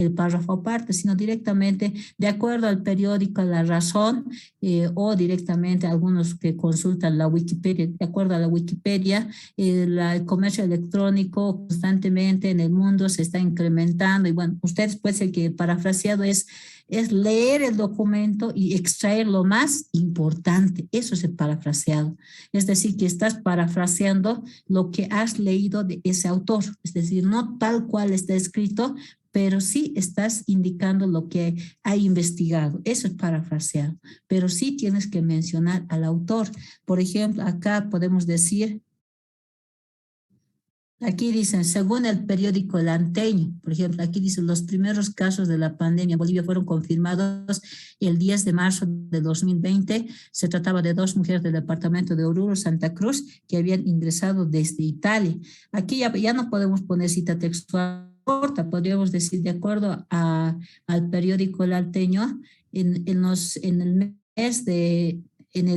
el párrafo aparte, sino directamente de acuerdo al periódico La Razón o directamente algunos que consultan la Wikipedia, de acuerdo a la Wikipedia, el comercio electrónico constantemente en el mundo se está incrementando y bueno, ustedes puede ser que parafraseado es leer el documento y extraer lo más importante. Eso es el parafraseado. Es decir, que estás parafraseando lo que has leído de ese autor. Es decir, no tal cual está escrito, pero sí estás indicando lo que ha investigado. Eso es parafraseado. Pero sí tienes que mencionar al autor. Por ejemplo, acá podemos decir... Aquí dicen, según el periódico El Anteño, por ejemplo, aquí dicen, los primeros casos de la pandemia en Bolivia fueron confirmados el 10 de marzo de 2020. Se trataba de 2 mujeres del departamento de Oruro, Santa Cruz, que habían ingresado desde Italia. Aquí ya no podemos poner cita textual corta, podríamos decir, de acuerdo al periódico El Anteño, en el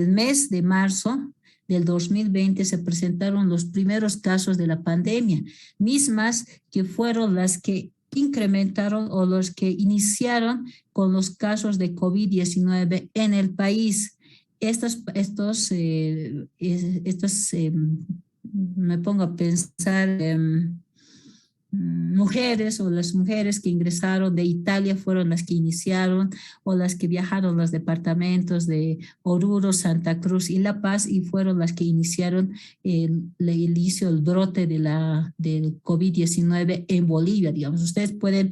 mes de marzo del 2020 se presentaron los primeros casos de la pandemia, mismas que fueron las que incrementaron o los que iniciaron con los casos de COVID-19 en el país. Me pongo a pensar, mujeres o las mujeres que ingresaron de Italia fueron las que iniciaron o las que viajaron a los departamentos de Oruro, Santa Cruz y La Paz y fueron las que iniciaron el brote del COVID-19 en Bolivia, digamos. Ustedes pueden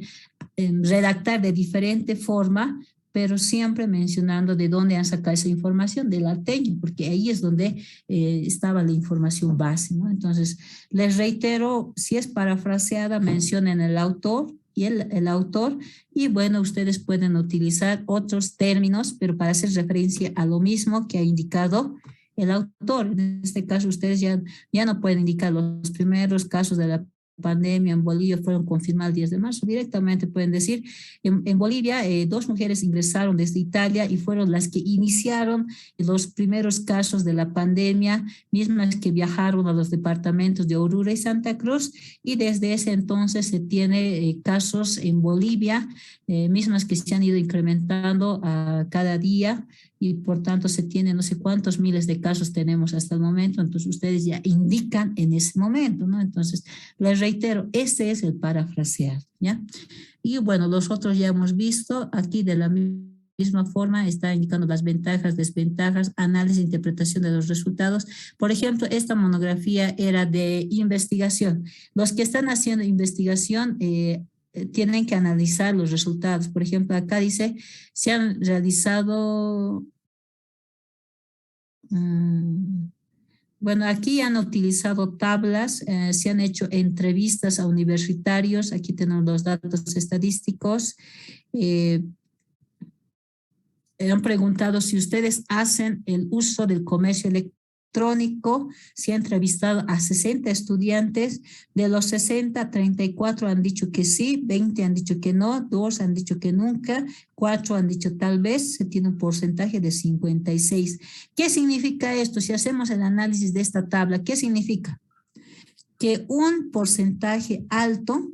redactar de diferente forma, pero siempre mencionando de dónde han sacado esa información, del Alteño, porque ahí es donde estaba la información base, ¿no? Entonces, les reitero, si es parafraseada, mencionen el autor y el autor, y bueno, ustedes pueden utilizar otros términos, pero para hacer referencia a lo mismo que ha indicado el autor. En este caso, ustedes ya no pueden indicar los primeros casos de la pandemia en Bolivia fueron confirmados el 10 de marzo. Directamente pueden decir, en Bolivia 2 mujeres ingresaron desde Italia y fueron las que iniciaron los primeros casos de la pandemia, mismas que viajaron a los departamentos de Oruro y Santa Cruz, y desde ese entonces se tiene casos en Bolivia, mismas que se han ido incrementando a cada día, y por tanto se tiene no sé cuántos miles de casos tenemos hasta el momento, entonces ustedes ya indican en ese momento, ¿no? Entonces, les reitero, este es el parafrasear, ¿ya? Y bueno, los otros ya hemos visto, aquí de la misma forma está indicando las ventajas, desventajas, análisis, interpretación de los resultados. Por ejemplo, esta monografía era de investigación. Los que están haciendo investigación tienen que analizar los resultados. Por ejemplo, acá dice, se han realizado... Bueno, aquí han utilizado tablas, se han hecho entrevistas a universitarios, aquí tenemos los datos estadísticos. Han preguntado si ustedes hacen el uso del comercio electrónico, se ha entrevistado a 60 estudiantes, de los 60, 34 han dicho que sí, 20 han dicho que no, 2 han dicho que nunca, 4 han dicho tal vez, se tiene un porcentaje de 56. ¿Qué significa esto? Si hacemos el análisis de esta tabla, ¿qué significa? Que un porcentaje alto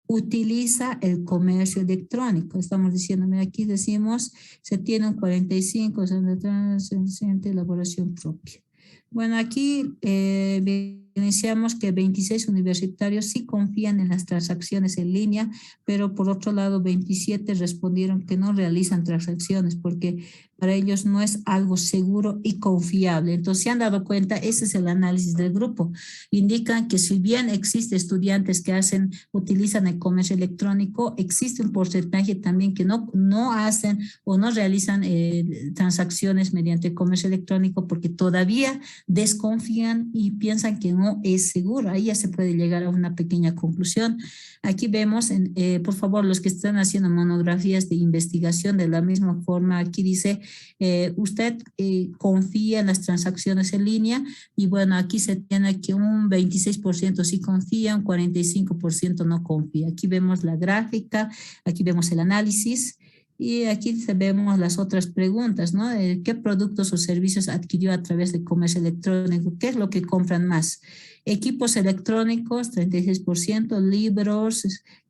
utiliza el comercio electrónico. Estamos diciendo, mira, aquí decimos, se tiene un 45, se elaboración propia. Bueno, aquí iniciamos que 26 universitarios sí confían en las transacciones en línea, pero por otro lado 27 respondieron que no realizan transacciones porque para ellos no es algo seguro y confiable. Entonces, se han dado cuenta, ese es el análisis del grupo. Indican que si bien existe estudiantes que utilizan el comercio electrónico, existe un porcentaje también que no hacen o no realizan transacciones mediante comercio electrónico porque todavía desconfían y piensan que no es seguro. Ahí ya se puede llegar a una pequeña conclusión. Aquí vemos, por favor, los que están haciendo monografías de investigación de la misma forma, aquí dice, usted confía en las transacciones en línea y bueno, aquí se tiene que un 26% sí confía, un 45% no confía. Aquí vemos la gráfica, aquí vemos el análisis. Y aquí vemos las otras preguntas, ¿no? ¿Qué productos o servicios adquirió a través de comercio electrónico? ¿Qué es lo que compran más? Equipos electrónicos, 36%, libros,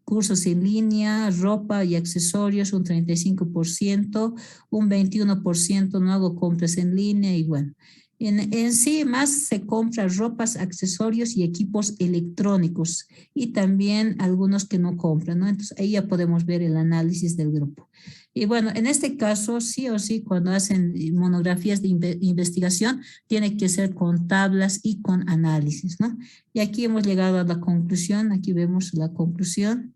cursos en línea, ropa y accesorios, un 35%, un 21% no hago compras en línea y bueno. En sí más se compra ropas, accesorios y equipos electrónicos y también algunos que no compran, ¿no? Entonces ahí ya podemos ver el análisis del grupo. Y bueno, en este caso, sí o sí, cuando hacen monografías de investigación, tiene que ser con tablas y con análisis, ¿no? Y aquí hemos llegado a la conclusión, aquí vemos la conclusión.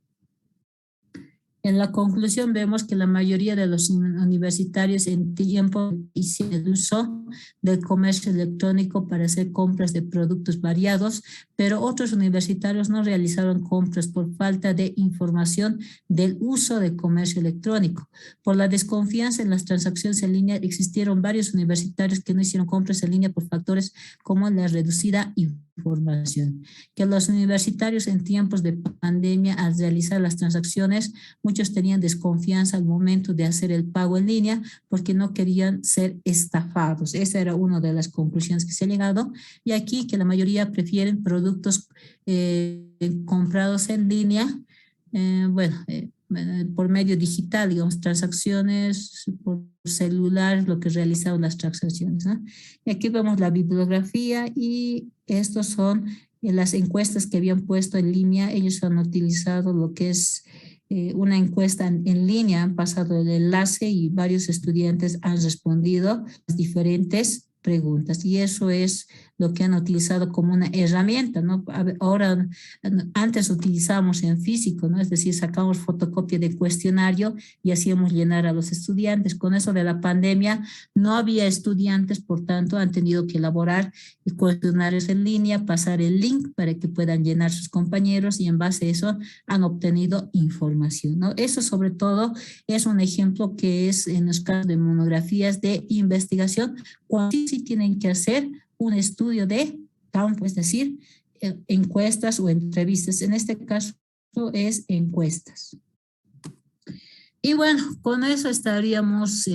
En la conclusión vemos que la mayoría de los universitarios en tiempo hicieron el uso del comercio electrónico para hacer compras de productos variados, pero otros universitarios no realizaron compras por falta de información del uso del comercio electrónico. Por la desconfianza en las transacciones en línea, existieron varios universitarios que no hicieron compras en línea por factores como la reducida información. Que los universitarios en tiempos de pandemia al realizar las transacciones, muchos tenían desconfianza al momento de hacer el pago en línea porque no querían ser estafados. Esa era una de las conclusiones que se ha llegado. Y aquí que la mayoría prefieren productos comprados en línea, por medio digital, digamos, transacciones por celular, lo que realizaron las transacciones, ¿no? Y aquí vemos la bibliografía y estos son las encuestas que habían puesto en línea. Ellos han utilizado lo que es una encuesta en línea, han pasado el enlace y varios estudiantes han respondido las diferentes preguntas y eso es lo que han utilizado como una herramienta, ¿no? Ahora, antes utilizábamos en físico, ¿no? Es decir, sacamos fotocopia de cuestionario y hacíamos llenar a los estudiantes. Con eso de la pandemia no había estudiantes, por tanto han tenido que elaborar cuestionarios en línea, pasar el link para que puedan llenar sus compañeros y en base a eso han obtenido información, ¿no? Eso sobre todo es un ejemplo que es en los casos de monografías de investigación, cuando sí tienen que hacer un estudio de campo, es decir, encuestas o entrevistas. En este caso es encuestas. Y bueno, con eso estaríamos